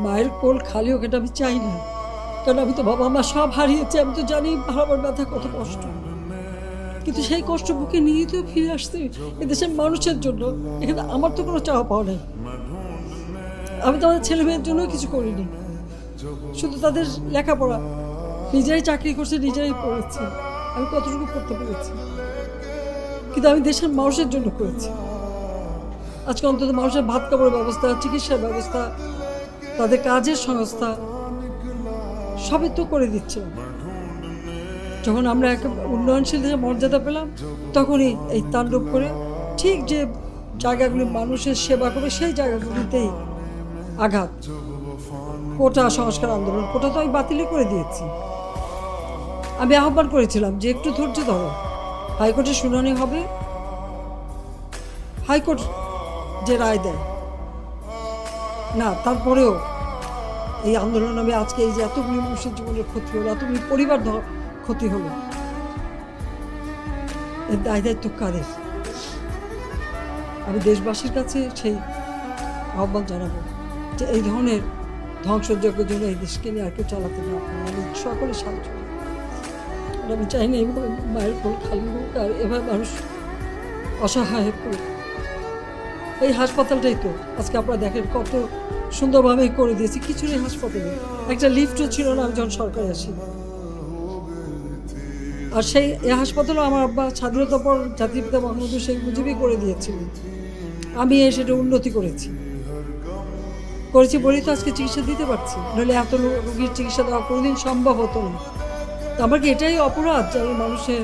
মায়ের কোল খালি হোক, এটা আমি চাই না। কারণ আমি তো বাবা মা সব হারিয়েছি, আমি তো জানি হারাবার ব্যথা কত কষ্ট। কিন্তু সেই কষ্ট বুকে নিয়ে তো ফিরে আসতে এদেশের মানুষের জন্য। এখানে আমার তো কোনো চাওয়া পাওয়া নেই। আমি তো আমাদের ছেলে মেয়ের জন্য কিছু করিনি, শুধু তাদের লেখাপড়া। নিজেরাই চাকরি করছে, নিজেরাই পড়েছি, আমি কতটুকু করতে পেরেছি। কিন্তু আমি দেশের মানুষের জন্য করেছি। আজকে অন্তত মানুষের ভাত কাপড়ের ব্যবস্থা, চিকিৎসার ব্যবস্থা, তাদের কাজের সংস্থা সবই তো করে দিচ্ছে। যখন আমরা এক উন্নয়নশীল দেশের মর্যাদা পেলাম, তখনই এই তাণ্ডব করে ঠিক যে জায়গাগুলি মানুষের সেবা করবে সেই জায়গাগুলিতেই আঘাত। কোটা সংস্কার আন্দোলন, কোটা তো আমি বাতিলই করে দিয়েছি। আমি আহ্বান করেছিলাম যে একটু ধৈর্য ধরো, হাইকোর্টে শুনানি হবে, হাইকোর্ট যে রায় দেয় না, তারপরেও এই আন্দোলন আমি আজকে এই যে এতগুলি মানুষের জীবনের ক্ষতি হলো, এতগুলি পরিবার ক্ষতি হলো, এর দায় দায়িত্ব কাদের? আমি দেশবাসীর কাছে সেই আহ্বান জানাবো যে এই ধরনের ধ্বংসযজ্ঞের জন্য এই দেশকে নিয়ে আর কেউ চালাতে না পারে। আমি সকলে সাহায্য, আমি চাই না এইভাবে মায়ের কোল খালি হোক আর এভাবে মানুষ অসহায় হয়ে পড়ুক। এই হাসপাতালটাই তো আজকে আপনারা দেখেন কত সুন্দরভাবে করে দিয়েছি। কিছু নেই হাসপাতালে, একটা লিফটও ছিল না আমি যখন সরকারে আসি। আর সেই এই হাসপাতালও আমার আব্বা স্বাধীনতার পর জাতির পিতা বঙ্গবন্ধু শেখ মুজিবই করে দিয়েছিলেন। আমি সেটা উন্নতি করেছি বলেই তো আজকে চিকিৎসা দিতে পারছি, নইলে এত রোগীর চিকিৎসা দেওয়া কোনোদিন সম্ভব হতো না। তো আমার কি এটাই অপরাধ যে আমি মানুষের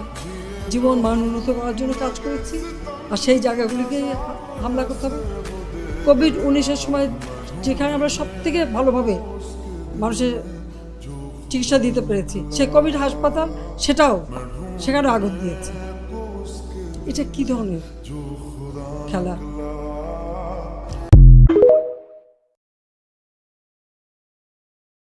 জীবন মান উন্নত করার জন্য কাজ করেছি আর সেই জায়গাগুলিকে হামলা করতে হবে? কোভিড-19-এর সময় যেখানে আমরা সব থেকে ভালোভাবে মানুষের চিকিৎসা দিতে পেরেছি, সেই কোভিড হাসপাতাল সেখানে আগুন দিয়েছে। এটা কী ধরনের খেলা?